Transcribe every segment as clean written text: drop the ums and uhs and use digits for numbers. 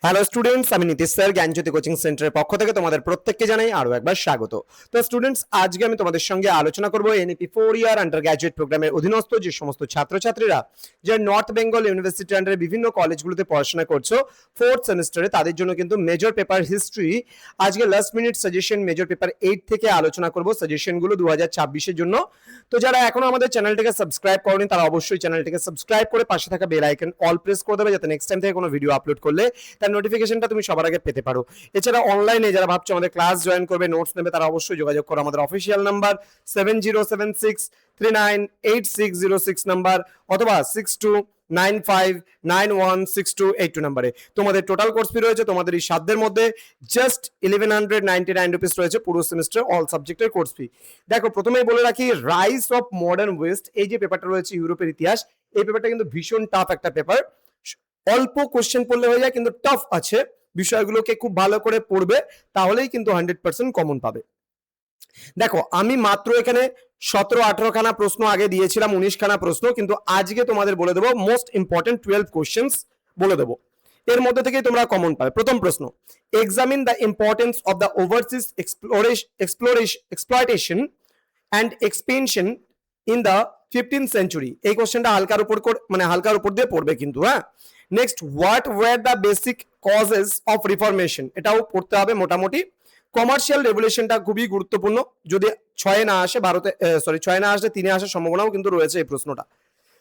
Hello students, আমি Nitish sir জ্ঞানজ্যোতি coaching সেন্টারের পক্ষ থেকে তোমাদের প্রত্যেককে জানাই আরো একবার স্বাগত। তো স্টুডেন্টস, আজকে আমি তোমাদের সঙ্গে আলোচনা করব এনইপি 4 ইয়ার আন্ডার গ্র্যাজুয়েট প্রোগ্রামের অধীনস্থ যে সমস্ত ছাত্রছাত্রীরা যে নর্থ বেঙ্গল ইউনিভার্সিটি আন্ডারে বিভিন্ন কলেজগুলোতে পড়াশোনা করছো ফোর্থ সেমিস্টারে, তাদের জন্য কিন্তু মেজর পেপার হিস্ট্রি আজকে last minute suggestion major paper 8 থেকে আলোচনা করব সাজেশনগুলো 2026 এর জন্য। তো যারা এখনো আমাদের চ্যানেলটিকে সাবস্ক্রাইব করেনি তারা অবশ্যই চ্যানেলটিকে সাবস্ক্রাইব করে পাশে থাকা বেল আইকন অল প্রেস করে দেবে, যাতে নেক্সট টাইম থেকে কোনো ভিডিও আপলোড করলে তার নোটিফিকেশনটা তুমি সবার আগে পেতে পারো। এছাড়া অনলাইনে যারা ভাবছো আমাদের ক্লাস জয়েন করবে, নোটস নেবে, তারা অবশ্যই যোগাযোগ করো আমাদের অফিসিয়াল নাম্বার 7076398606 নাম্বার অথবা 6295916282 নাম্বারে। তোমাদের টোটাল কোর্স ফি রয়েছে তোমাদের এই সাধ্যের মধ্যে জাস্ট 1199 রুপিস রয়েছে পুরো সেমিস্টার অল সাবজেক্টের কোর্স ফি। দেখো, প্রথমেই বলে রাখি, রাইজ অফ মডার্ন ওয়েস্ট এই যে পেপারটা রয়েছে ইউরোপের ইতিহাস, এই পেপারটা কিন্তু ভীষণ টাফ একটা পেপার। অল্প কোশ্চেন পড়লে হয়ে যায়, কিন্তু টাফ আছে, বিষয়গুলোকে খুব ভালো করে পড়বে তাহলেই কিন্তু 100% কমন পাবে। দেখো, আমি মাত্র এখানে 17-18 খানা প্রশ্ন আগে দিয়েছিলাম, 19 খানা প্রশ্ন, কিন্তু আজকে তোমাদের বলে দেবো মোস্ট ইম্পর্টেন্ট 12 কোশ্চেন্স বলে দেবো, এর মধ্যে থেকেই তোমরা কমন পাবে। প্রথম প্রশ্ন, examine the importance of the overseas exploitation and expansion in the 15th century. এই কোশ্চেনটা হালকার উপর দিয়ে পড়বে কিন্তু। হ্যাঁ, next, what were the basic causes of reformation, এটাও পড়তে হবে মোটামুটি। কমার্শিয়াল রেভলিউশনটা খুবই গুরুত্বপূর্ণ, যদি 6 না আসে 6 না আসলে 3 আসার সম্ভাবনাও কিন্তু রয়েছে এই প্রশ্নটা।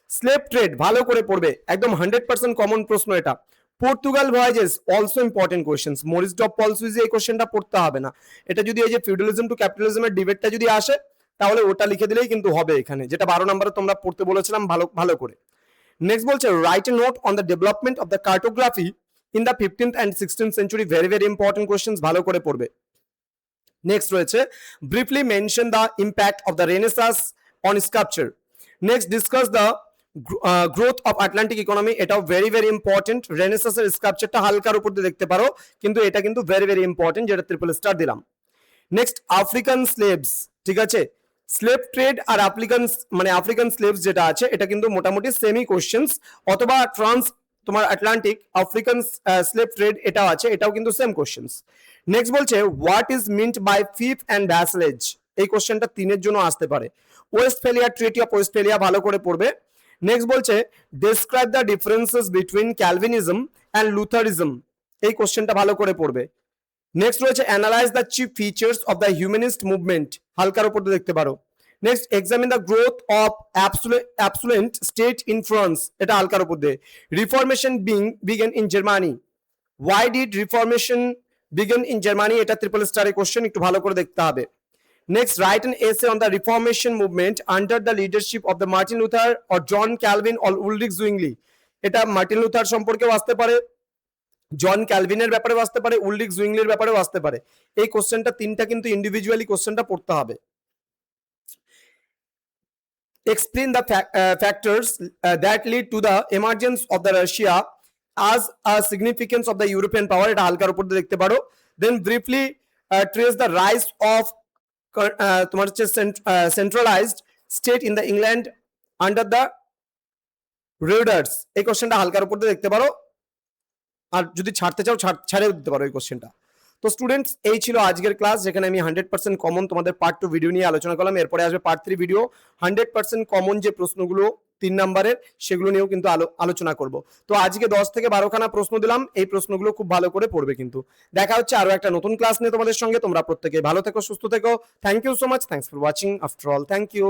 স্লেভ ট্রেড ভালো করে পড়বে, একদম 100% কমন প্রশ্ন এটা। Portugal voyages also important questions. Maurice Dobb Paul Sweezy এই কোশ্চেনটা পড়তে হবে না, এটা যদি এই যে ফিউডালিজম টু ক্যাপিটালিজমের ডিবেটটা যদি আসে তাহলে ওটা লিখে দিলেই কিন্তু হবে এখানে, যেটা 12 নম্বরে তোমরা পড়তে বলেছিলাম ভালো করে। নেক্সট বলছে, write a note on the development of the cartography in the 15th and 16th century. Very very important questions, ভালো করে পড়বে। নেক্সট রয়েছে, briefly mention the impact of the renaissance on sculpture. Next, discuss the growth of Atlantic economy, এটাও very very important. রেনেসাঁসের স্কাল্পচারটা হালকার উপর দিয়ে দেখতে পারো, কিন্তু এটা কিন্তু ভেরি ভেরি ইম্পর্টেন্ট, যেটা ট্রিপল স্টার দিলাম। নেক্সট, আফ্রিকান স্লেভস, ঠিক আছে, স্লেভ ট্রেড আর আফ্রিকান স্লেভস যেটা আছে এটা কিন্তু মোটামুটি সেমি কোশ্চেন্স, অথবা তোমার আটলান্টিক আফ্রিকান স্লেভ ট্রেড এটাও আছে, এটাও কিন্তু সেম কোশ্চেন্স। নেক্সট বলছে, হোয়াট ইজ মিন্ট বাই ফিফ অ্যান্ড ভ্যাসেলেজ, এই কোশ্চেনটা 3 এর জন্য আসতে পারে। ওয়েস্টফেলিয়া, ট্রিটি অফ ওয়েস্টফেলিয়া, ভালো করে পড়বে। নেক্সট বলছে, describe the differences between Calvinism and Lutheranism, এই কোশ্চেনটা ভালো করে পড়বে। নেক্সট রয়েছে, analyse the chief features of the humanist movement, হালকার উপর দেখতে পারো। Next, examine the growth of absolute state in France, এটা হালকার উপর দিয়ে। Reformation begin in Germany, why did reformation begin in Germany, এটা ট্রিপল স্টারের কোশ্চেন, একটু ভালো করে দেখতে হবে। Next, write an essay on the reformation movement under the leadership of the Martin Luther or John Calvin or Ulrich Zwingli, এটা Martin Luther সম্পর্কেও আসতে পারে, জন ক্যালভিনের ব্যাপারেও আসতে পারে, উলরিক জুইংলির ব্যাপারেও আসতে পারে। এই কোশ্চেনটা 3টা কিন্তু ইন্ডিভিজুয়ালি কোশ্চেনটা পড়তে হবে। Explain the factors that lead to the emergence of the Russia as a significance of the European power, এটা হালকার উপর দেখতে পারো। Then briefly trace the rise of তোমার হচ্ছে centralized state in the England under the Tudors, এই কোশ্চেনটা হালকার উপর দেখতে পারো, আর যদি ছাড়তে চাও ছাড়ে দিতে পারো এই কোশ্চেনটা। তো স্টুডেন্টস, এই ছিল আজকের ক্লাস, যেখানে আমি 100% কমন তোমাদের পার্ট 2 ভিডিও নিয়ে আলোচনা করলাম। এরপরে আসবে পার্ট 3 ভিডিও, 100% কমন যে প্রশ্নগুলো 3 নম্বরের সেগুলো নিয়েও কিন্তু আলোচনা করব। তো আজকে 10 থেকে 12 খানা প্রশ্ন দিলাম, এই প্রশ্নগুলো খুব ভালো করে পড়বে কিন্তু। দেখা হচ্ছে আরো একটা নতুন ক্লাস নিয়ে তোমাদের সঙ্গে। তোমরা প্রত্যেকে ভালো থেকো, সুস্থ থেকো। Thank you so much, thanks for watching after all, thank you.